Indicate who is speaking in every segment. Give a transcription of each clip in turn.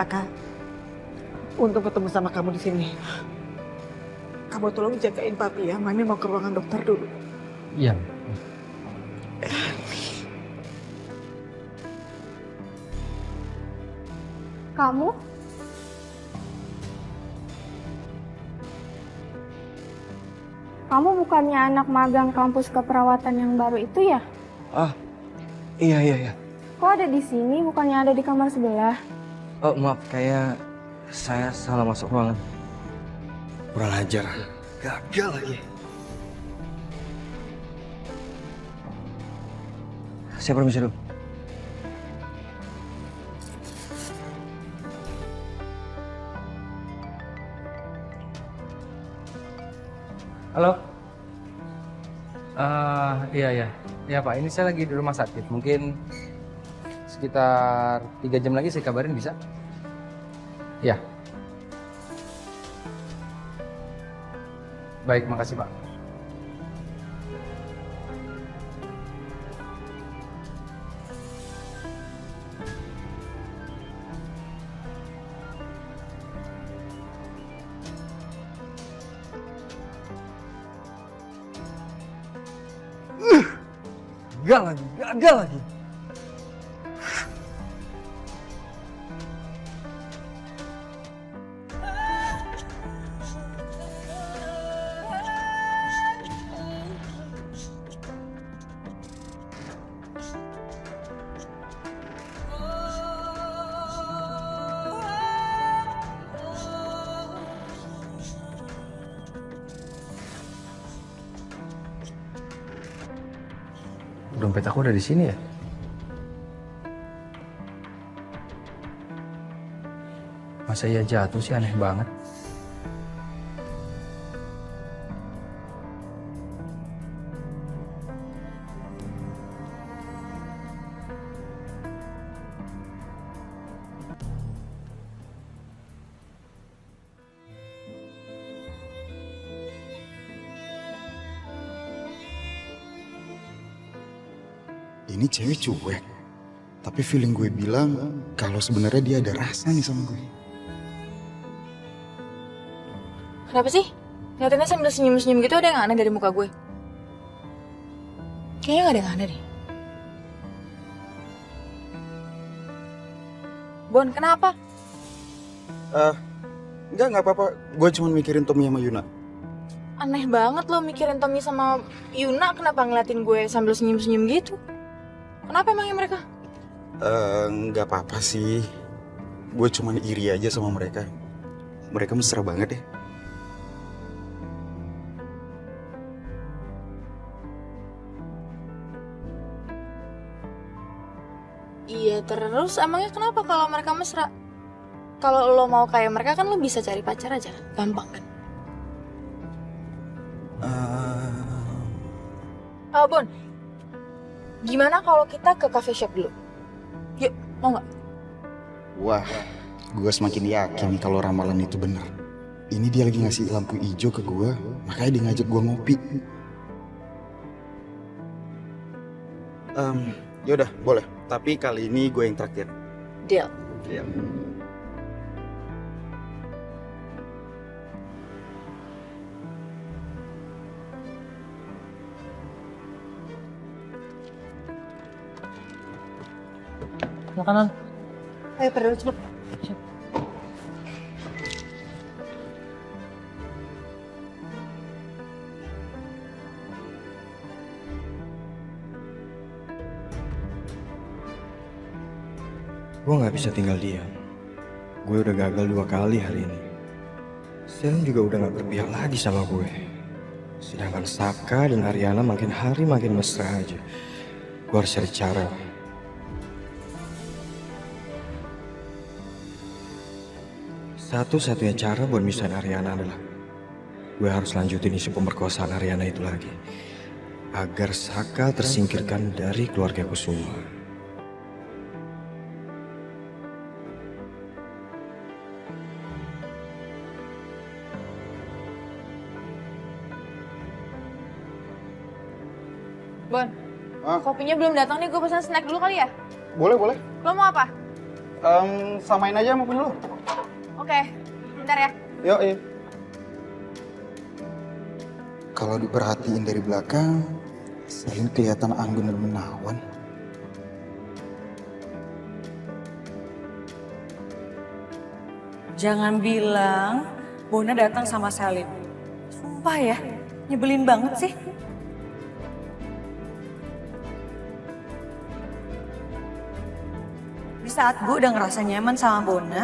Speaker 1: Saka, untung ketemu sama kamu di sini. Kamu tolong jagain papi ya, Mami mau ke ruangan dokter dulu.
Speaker 2: Iya.
Speaker 3: Kamu? Kamu bukannya anak magang kampus keperawatan yang baru itu ya?
Speaker 2: Ah, iya.
Speaker 3: Kok ada di sini, bukannya ada di kamar sebelah?
Speaker 2: Oh, maaf, kayak saya salah masuk ruangan.
Speaker 4: Kurang ajar. Gagal lagi.
Speaker 2: Saya permisi dulu. Halo. Iya. Iya Pak, ini saya lagi di rumah sakit. Mungkin sekitar 3 jam lagi saya kabarin bisa? Ya. Baik, makasih Pak. Gagal lagi. Dompet aku udah di sini ya? Masa iya jatuh sih, aneh banget.
Speaker 4: Ini cewek cuek. Tapi feeling gue bilang kalau sebenarnya dia ada rasa nih sama gue.
Speaker 5: Kenapa sih? Ngeliatinnya sambil senyum-senyum gitu ada yang aneh dari muka gue. Kayaknya gak ada yang aneh deh. Bon, kenapa?
Speaker 4: Enggak apa-apa. Gue cuma mikirin Tommy sama Yuna.
Speaker 5: Aneh banget lo mikirin Tommy sama Yuna, kenapa ngeliatin gue sambil senyum-senyum gitu? Kenapa emangnya mereka?
Speaker 4: Nggak apa-apa sih. Gue cuma iri aja sama mereka. Mereka mesra banget deh.
Speaker 5: Iya terus, emangnya kenapa kalau mereka mesra? Kalau lo mau kayak mereka kan lo bisa cari pacar aja, gampang kan? Bon, gimana kalau kita ke cafe shop dulu? Yuk, mau nggak?
Speaker 4: Wah, gue semakin yakin nih kalau ramalan itu bener. Ini dia lagi ngasih lampu hijau ke gue, makanya dia ngajak gue ngopi. Yaudah, boleh. Tapi kali ini gue yang traktir.
Speaker 5: Deal.
Speaker 4: Iya.
Speaker 2: Makanan.
Speaker 1: Ayo perlu cepet.
Speaker 6: Gue gak bisa tinggal diam. Gue udah gagal 2 kali hari ini. Selin juga udah gak berpihak lagi sama gue. Sedangkan Saka dan Ariana makin hari makin mesra aja. Gue harus cari cara. Satu-satunya cara buat misahin Ariana adalah gue harus lanjutin isu pemerkosaan Ariana itu lagi. Agar Saka tersingkirkan dari keluarga Kusuma.
Speaker 5: Bon, kopinya belum datang nih, gue pesan snack dulu kali ya?
Speaker 4: Boleh.
Speaker 5: Lo mau apa?
Speaker 4: Samain aja sama punya lu.
Speaker 5: Oke, bentar ya.
Speaker 4: Yuk, Kalau diperhatiin dari belakang, Selin kelihatan anggun dan menawan.
Speaker 7: Jangan bilang Bona datang sama Selin. Sumpah ya, nyebelin banget sih. Di saat gue udah ngerasa nyaman sama Bona,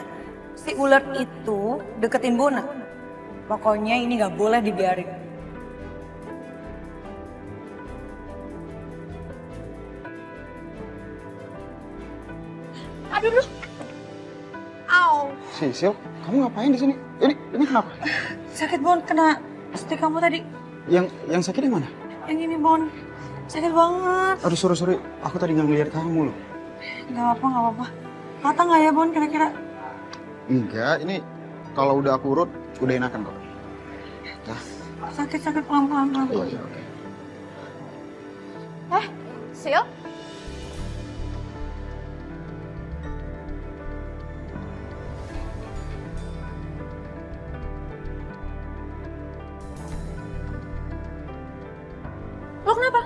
Speaker 7: si ular itu deketin Bona. Pokoknya ini gak boleh dibiarin.
Speaker 5: Aduh, duh. Au.
Speaker 4: Sisil, kamu ngapain di sini? Ini kenapa?
Speaker 7: Sakit Bon, kena stick kamu tadi.
Speaker 4: Yang sakit di mana?
Speaker 7: Yang ini Bon, sakit banget.
Speaker 4: Aduh, sorry. Aku tadi nggak ngeliat kamu loh.
Speaker 7: Gak apa-apa. Patah gak ya Bon kira-kira?
Speaker 4: Enggak, ini kalau udah aku urut, udah enakan kok. Nah,
Speaker 7: Sakit pelan-pelan.
Speaker 4: iya, oke.
Speaker 5: Sil? Lo kenapa?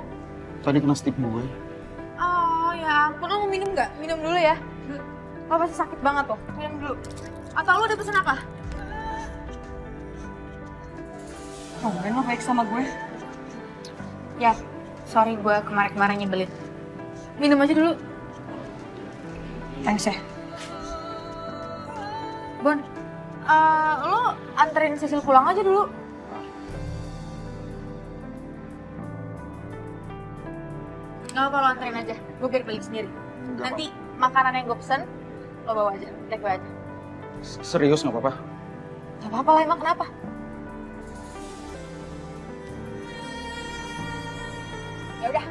Speaker 4: Tadi kena stick gue.
Speaker 5: Oh ya ampun, lo mau minum nggak? Minum dulu ya. Lo pasti sakit banget tuh. Minum dulu. Atau lo udah pesen apa?
Speaker 7: Tumben lo baik sama gue.
Speaker 5: Ya, sorry gue kemarin nyebelin. Minum aja dulu.
Speaker 7: Thanks ya.
Speaker 5: Bon, lo anterin Sisil pulang aja dulu. Gak apa-apa, lo anterin aja. Gue biar balik sendiri. Nanti makanan yang gue pesen, lo bawa aja. Take gue aja.
Speaker 4: Serius nggak apa-apa?
Speaker 5: Gak apa-apa lah, emang kenapa? Ya udah,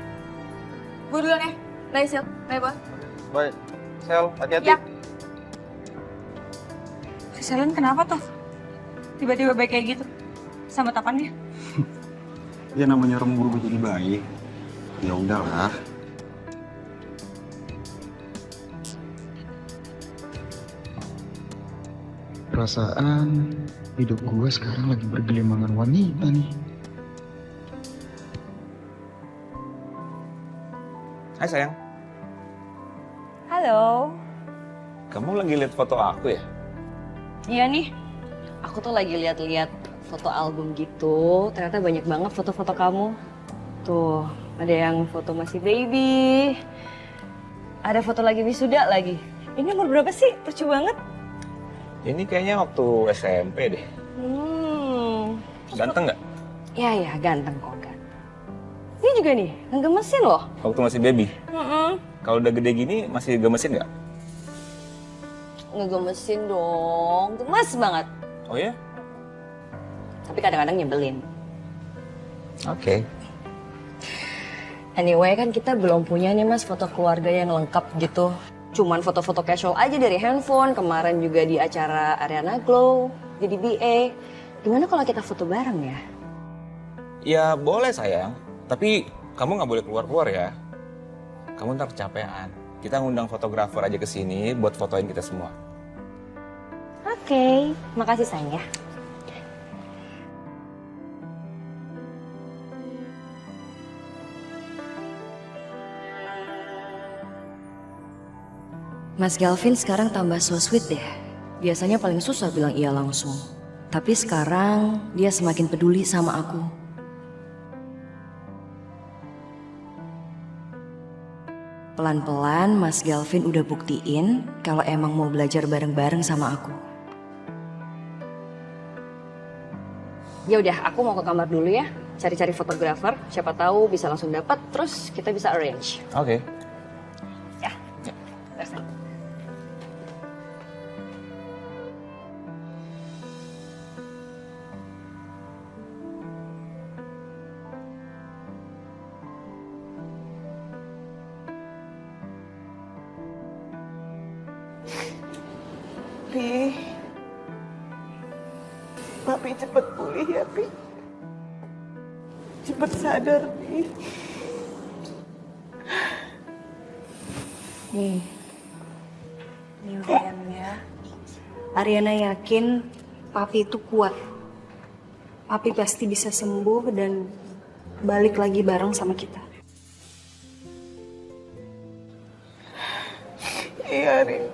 Speaker 5: gue duluan ya. Bye Sil, bye Bon.
Speaker 4: Baik, Sel, hati-hati.
Speaker 5: Ya.
Speaker 7: Si Selin kenapa tuh? Tiba-tiba baik kayak gitu. Sama tapannya.
Speaker 4: Ya namanya orang berubah jadi baik. Ya udahlah. Perasaan hidup gue sekarang lagi bergelimangan wanita nih.
Speaker 8: Hai sayang,
Speaker 9: Halo.
Speaker 8: kamu lagi lihat foto aku ya?
Speaker 9: Iya nih. Aku tuh lagi lihat-lihat foto album gitu. Ternyata banyak banget foto-foto kamu. Tuh, ada yang foto masih baby. Ada foto lagi wisuda lagi. Ini umur berapa sih? Lucu banget.
Speaker 8: Ini kayaknya waktu SMP deh. Ganteng nggak?
Speaker 9: Ya, ganteng kok, ganteng. Ini juga nih, ngegemesin loh.
Speaker 8: Waktu masih baby. Kalau udah gede gini masih gemesin nggak?
Speaker 9: Ngegemesin dong, gemes banget.
Speaker 8: Oh ya?
Speaker 9: Tapi kadang-kadang nyebelin.
Speaker 8: Oke.
Speaker 9: Anyway, kan kita belum punya nih mas foto keluarga yang lengkap gitu. Cuman foto-foto casual aja dari handphone. Kemarin juga di acara Ariana Glow, jadi BA. Gimana kalau kita foto bareng ya?
Speaker 8: Ya boleh sayang, tapi kamu nggak boleh keluar-keluar ya. Kamu ntar kecapean. Kita ngundang fotografer aja ke sini buat fotoin kita semua.
Speaker 9: Oke, makasih sayang ya. Mas Galvin sekarang tambah so sweet deh. Biasanya paling susah bilang iya langsung. Tapi sekarang dia semakin peduli sama aku. Pelan-pelan Mas Galvin udah buktiin kalau emang mau belajar bareng-bareng sama aku. Ya udah, aku mau ke kamar dulu ya. Cari-cari fotografer, siapa tahu bisa langsung dapat, terus kita bisa arrange.
Speaker 8: Oke.
Speaker 9: Ya. Terus.
Speaker 1: Pi, Papi cepet pulih ya, Pi. Cepet sadar, Pi.
Speaker 7: Ya sayang ya. Ariana yakin papi itu kuat. Papi pasti bisa sembuh dan balik lagi bareng sama kita.
Speaker 1: Iya, Rin.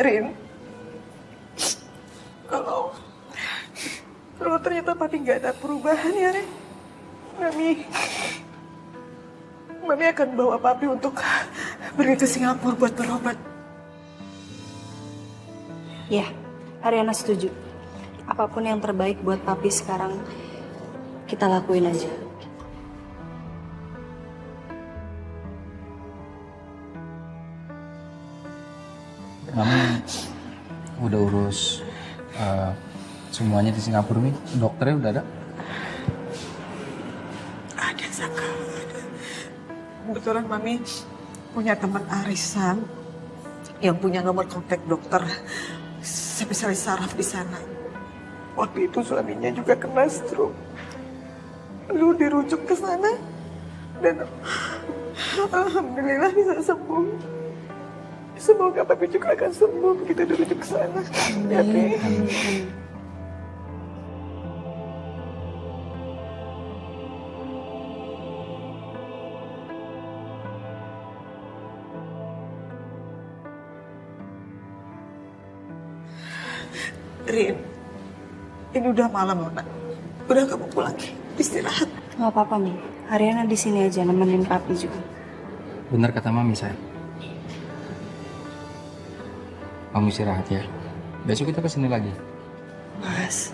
Speaker 1: Rin, kalau ternyata papi nggak ada perubahan ya, Rin. Mami akan bawa papi untuk pergi ke Singapura buat berobat.
Speaker 7: Ya, Ariana setuju. Apapun yang terbaik buat papi sekarang, kita lakuin aja.
Speaker 2: Kamu udah urus semuanya di Singapura nih? Dokternya udah ada?
Speaker 1: Ada, Saka. Ada. Kebetulan Mami punya teman arisan yang punya nomor kontak dokter spesialis saraf di sana. Waktu itu suaminya juga kena stroke. Lalu dirujuk ke sana dan alhamdulillah bisa sembuh. Semoga papi juga akan sembuh begitu dirujuk ke sana. Ya, Pi. Rin, ini udah malam loh, Nak. Udah kamu pulang, istirahat.
Speaker 7: Gak apa-apa, Mi. Ariana di sini aja nemenin papi juga.
Speaker 2: Benar kata mami saya. Kamu istirahat ya. Besok kita kesini lagi.
Speaker 7: Mas,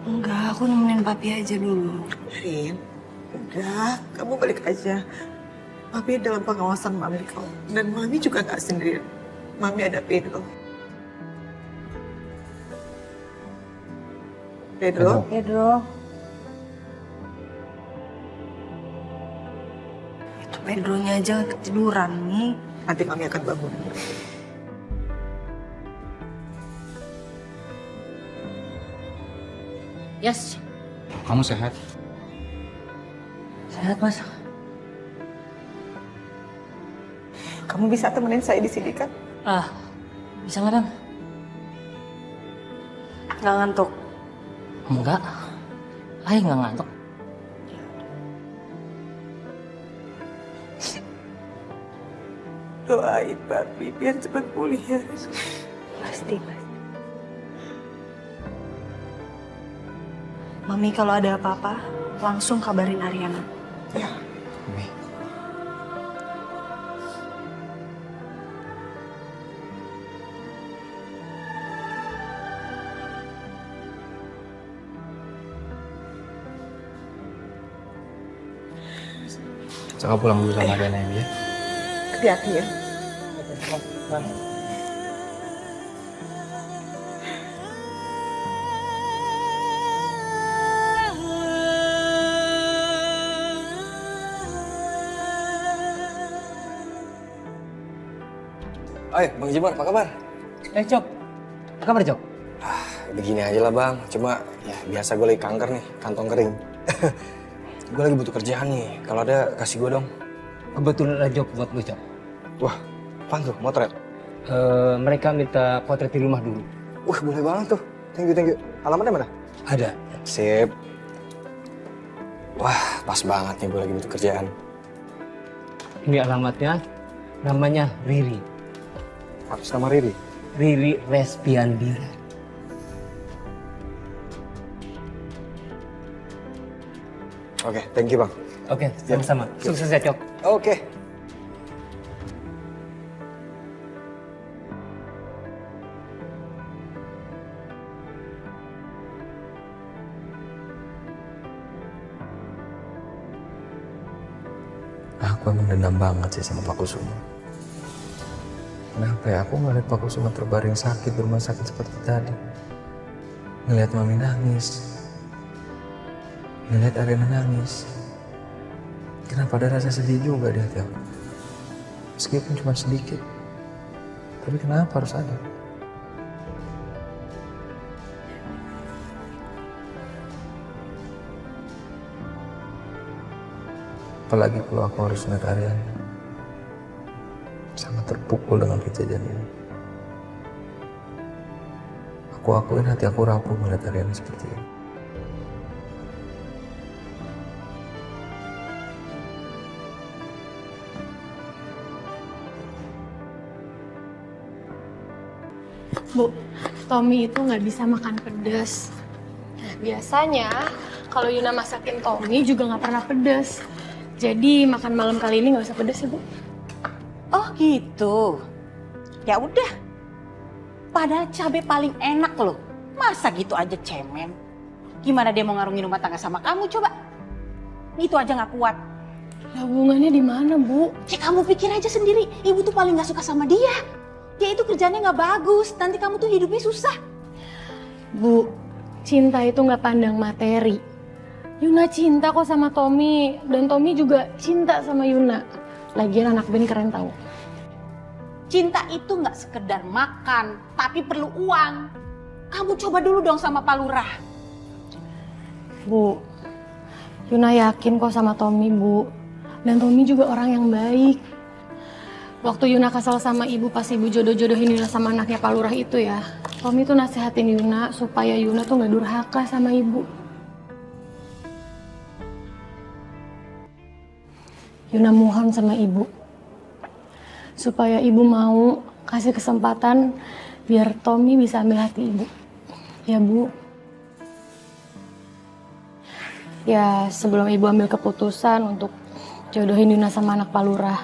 Speaker 7: enggak, aku nemenin papi aja dulu.
Speaker 1: Rin, udah, kamu balik aja. Papi dalam pengawasan Mami kau. Dan Mami juga gak sendirian. Mami ada Pedro. Pedro?
Speaker 7: Pedro. Itu Pedronya aja ketiduran nih.
Speaker 1: Nanti Mami akan bangun.
Speaker 9: Yes,
Speaker 2: Kamu sehat?
Speaker 9: sehat Mas.
Speaker 1: Kamu bisa temenin saya di sini kan?
Speaker 9: Bisa nggak, Dang?
Speaker 7: Gak ngantuk.
Speaker 9: Enggak. Nggak ngantuk.
Speaker 1: Doain Papi biar cepat pulih ya.
Speaker 7: Pasti. Mami kalau ada apa-apa, langsung kabarin Ariana.
Speaker 1: Ya.
Speaker 2: Oke. Saka pulang dulu sama Dana ya.
Speaker 1: Hati-hati ya.
Speaker 6: Oi, Bang Jimon, apa kabar?
Speaker 9: Cok. Apa kabar, Cok?
Speaker 6: Begini aja lah Bang, cuma ya biasa gue lagi kanker nih, kantong kering. Gue lagi butuh kerjaan nih, kalau ada kasih gue dong.
Speaker 10: Kebetulan ada job buat lu, Cok.
Speaker 6: Wah, apaan tuh, motret?
Speaker 10: Mereka minta potret di rumah dulu.
Speaker 6: Wah, boleh banget tuh. Thank you. Alamatnya mana?
Speaker 10: Ada.
Speaker 6: Sip. Wah, pas banget nih gue lagi butuh kerjaan.
Speaker 10: Ini alamatnya, namanya Riri.
Speaker 6: Atas nama Riri?
Speaker 10: Riri Respiandira.
Speaker 6: Oke, thank you Bang.
Speaker 10: Oke, sama-sama. Sukses ya, Cok.
Speaker 6: Oke.
Speaker 2: Aku emang dendam banget sih sama Pak Kusuma. Kenapa ya aku ngeliat Pak Kusuma terbaring sakit di rumah sakit seperti tadi. Ngeliat Mami nangis. Ngeliat Ariana nangis. Kenapa ada rasa sedih juga di hati aku. Meskipun cuma sedikit. Tapi kenapa harus ada? Apalagi kalau aku harus ngeliat Ariana. terpukul dengan kejadian ini. Aku akuin hati aku rapuh melihat Ariana seperti ini.
Speaker 11: Bu, Tommy itu nggak bisa makan pedas. Nah, biasanya kalau Yuna masakin Tommy juga nggak pernah pedas. Jadi makan malam kali ini nggak usah pedas ya, Bu.
Speaker 12: Oh gitu. Ya udah. Padahal cabai paling enak loh. Masa gitu aja cemen? Gimana dia mau ngarungin rumah tangga sama kamu coba? Itu aja nggak kuat.
Speaker 11: Lah hubungannya di mana, Bu?
Speaker 12: Ya kamu pikir aja sendiri. Ibu tuh paling nggak suka sama dia. Dia itu kerjanya nggak bagus. Nanti kamu tuh hidupnya susah.
Speaker 11: Bu, cinta itu nggak pandang materi. Yuna cinta kok sama Tommy. Dan Tommy juga cinta sama Yuna. Lagian anak band keren tahu.
Speaker 12: Cinta itu nggak sekedar makan, tapi perlu uang. Kamu coba dulu dong sama Pak Lurah.
Speaker 11: Bu, Yuna yakin kok sama Tommy, Bu. Dan Tommy juga orang yang baik. Waktu Yuna kesal sama ibu pas ibu jodoh-jodohin Yuna sama anaknya Pak Lurah itu ya, Tommy tuh nasehatin Yuna supaya Yuna tuh gak durhaka sama ibu. Yuna mohon sama ibu, supaya ibu mau kasih kesempatan biar Tommy bisa ambil hati ibu. Ya Bu. Ya sebelum ibu ambil keputusan untuk jodohin Yuna sama anak Pak Lurah.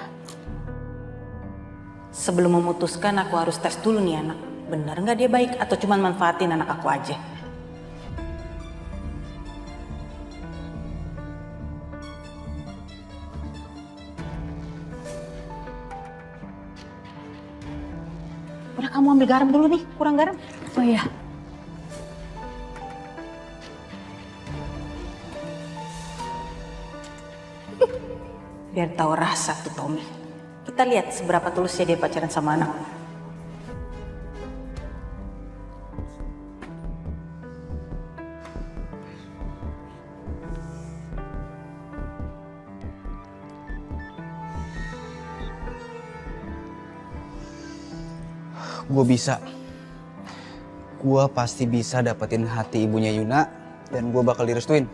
Speaker 12: Sebelum memutuskan aku harus tes dulu nih anak. Benar nggak dia baik atau cuma manfaatin anak aku aja? Udah kamu ambil garam dulu nih, kurang garam.
Speaker 11: Oh iya.
Speaker 12: Biar tahu rasa tuh Tommy. Kita lihat seberapa tulusnya dia pacaran sama anak.
Speaker 13: Gue bisa. Gue pasti bisa dapetin hati ibunya Yuna dan gue bakal direstuin.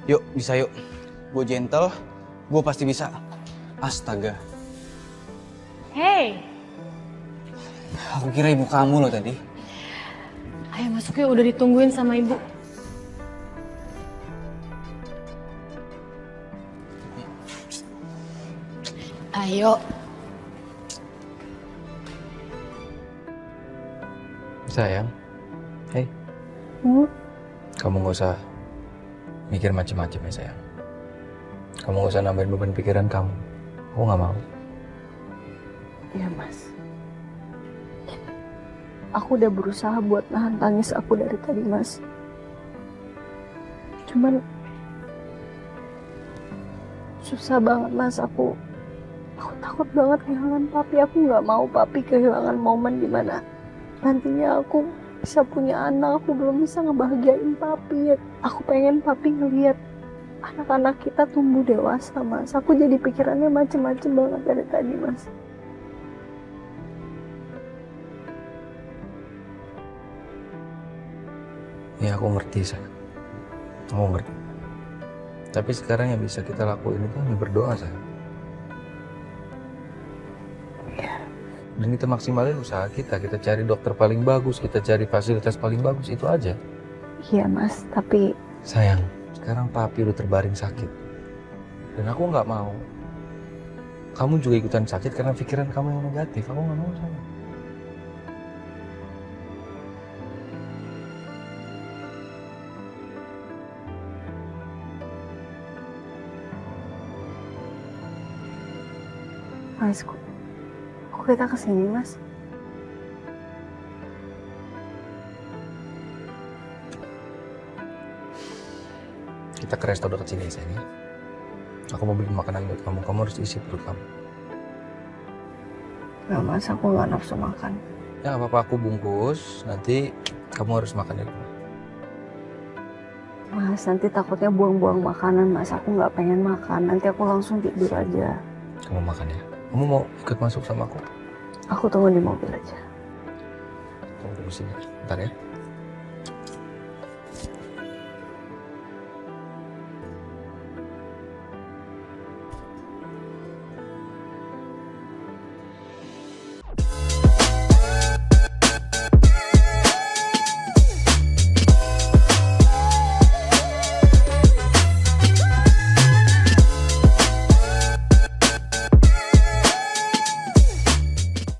Speaker 13: Yuk, bisa yuk. Gue gentle, gue pasti bisa. Astaga.
Speaker 11: Hey.
Speaker 13: Aku kira ibu kamu loh tadi.
Speaker 11: Ayo masuk yuk, udah ditungguin sama ibu. Ayo.
Speaker 2: Sayang, hey. Kamu gak usah mikir macem-macem ya sayang. Kamu gak usah nambahin beban pikiran kamu. Aku gak mau.
Speaker 3: Iya Mas. Aku udah berusaha buat nahan tangis aku dari tadi Mas. Cuman susah banget Mas. Aku takut banget kehilangan papi. Aku nggak mau papi kehilangan momen dimana nantinya aku bisa punya anak. Aku belum bisa ngebahagiain papi. Aku pengen papi ngelihat anak-anak kita tumbuh dewasa Mas. Aku jadi pikirannya macem-macem banget dari tadi Mas.
Speaker 2: Ya aku ngerti sayang. Aku ngerti. Tapi sekarang yang bisa kita lakuin itu hanya berdoa sayang. Dan kita maksimalin usaha kita cari dokter paling bagus, kita cari fasilitas paling bagus, itu aja.
Speaker 3: Iya Mas, tapi...
Speaker 2: Sayang, sekarang papi udah terbaring sakit. Dan aku nggak mau kamu juga ikutan sakit karena pikiran kamu yang negatif. Aku nggak mau sayang.
Speaker 3: Mas, kok kita kesini Mas?
Speaker 2: Kita ke resto dekat sini sayang ya. Aku mau beli makanan buat kamu. Kamu harus isi perut kamu.
Speaker 3: Nggak Mas, aku nggak nafsu makan.
Speaker 2: Ya nggak apa-apa, aku bungkus. Nanti kamu harus makan di rumah.
Speaker 3: Mas, nanti takutnya buang-buang makanan, Mas. Aku nggak pengen makan. Nanti aku langsung tidur aja.
Speaker 2: Kamu makan ya? Kamu mau ikut masuk sama aku?
Speaker 3: Aku tunggu di mobil aja.
Speaker 2: Tunggu di sini. Bentar ya.